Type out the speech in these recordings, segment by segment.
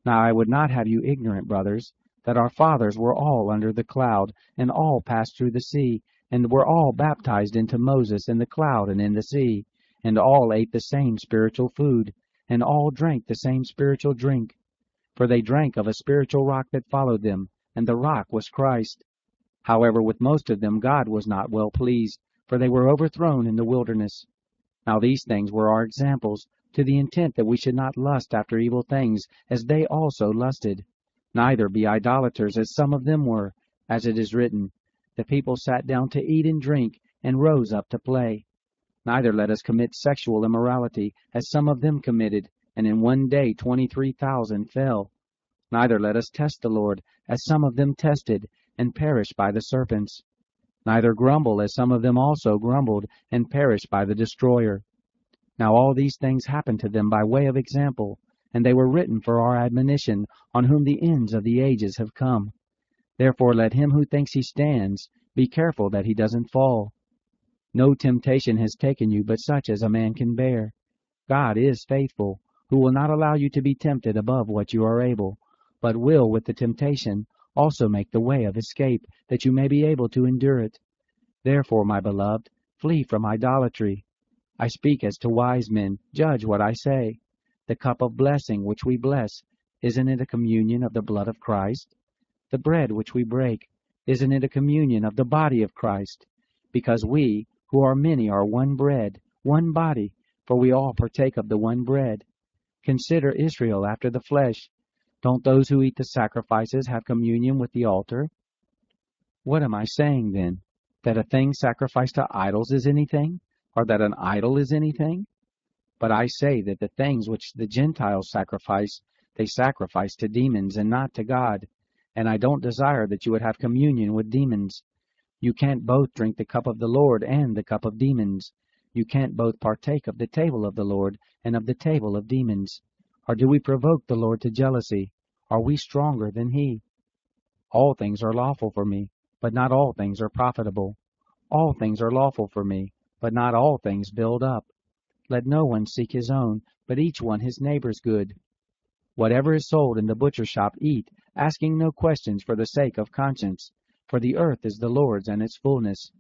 Now I would not have you ignorant, brothers, that our fathers were all under the cloud, and all passed through the sea, and were all baptized into Moses in the cloud and in the sea, and all ate the same spiritual food, and all drank the same spiritual drink. For they drank of a spiritual rock that followed them, and the rock was Christ. However, with most of them God was not well pleased, for they were overthrown in the wilderness. Now these things were our examples, to the intent that we should not lust after evil things, as they also lusted. Neither be idolaters, as some of them were, as it is written, The people sat down to eat and drink, and rose up to play. Neither let us commit sexual immorality, as some of them committed, and in one day 23,000 fell. Neither let us test the Lord, as some of them tested, and perished by the serpents. Neither grumble, as some of them also grumbled, and perished by the destroyer. Now all these things happened to them by way of example, and they were written for our admonition, on whom the ends of the ages have come. Therefore let him who thinks he stands be careful that he doesn't fall. No temptation has taken you but such as a man can bear. God is faithful, who will not allow you to be tempted above what you are able, but will with the temptation also make the way of escape, that you may be able to endure it. Therefore, my beloved, flee from idolatry. I speak as to wise men, judge what I say. The cup of blessing which we bless, isn't it a communion of the blood of Christ? The bread which we break, isn't it a communion of the body of Christ? Because we, who are many, are one bread, one body, for we all partake of the one bread. Consider Israel after the flesh. Don't those who eat the sacrifices have communion with the altar? What am I saying, then? That a thing sacrificed to idols is anything? Or that an idol is anything? But I say that the things which the Gentiles sacrifice, they sacrifice to demons and not to God. And I don't desire that you would have communion with demons. You can't both drink the cup of the Lord and the cup of demons. You can't both partake of the table of the Lord and of the table of demons. Or do we provoke the Lord to jealousy? Are we stronger than he? All things are lawful for me, but not all things are profitable. All things are lawful for me, but not all things build up. Let no one seek his own, but each one his neighbor's good. Whatever is sold in the butcher shop eat, asking no questions for the sake of conscience, for the earth is the Lord's and its fullness.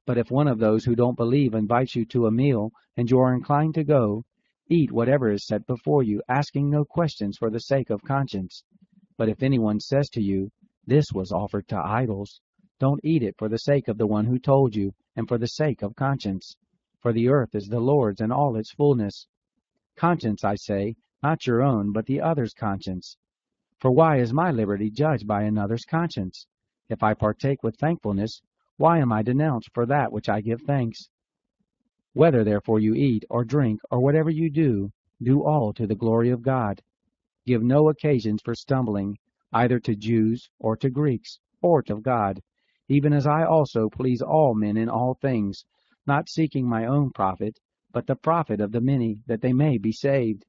But if one of those who don't believe invites you to a meal, and you are inclined to go, eat whatever is set before you, asking no questions for the sake of conscience. But if anyone says to you, This was offered to idols, don't eat it for the sake of the one who told you, and for the sake of conscience. For the earth is the Lord's and all its fullness. Conscience, I say, not your own, but the other's conscience. For why is my liberty judged by another's conscience? If I partake with thankfulness, why am I denounced for that which I give thanks? Whether therefore you eat, or drink, or whatever you do all to the glory of God. Give no occasions for stumbling, either to Jews, or to Greeks, or to God, even as I also please all men in all things, not seeking my own profit, but the profit of the many, that they may be saved.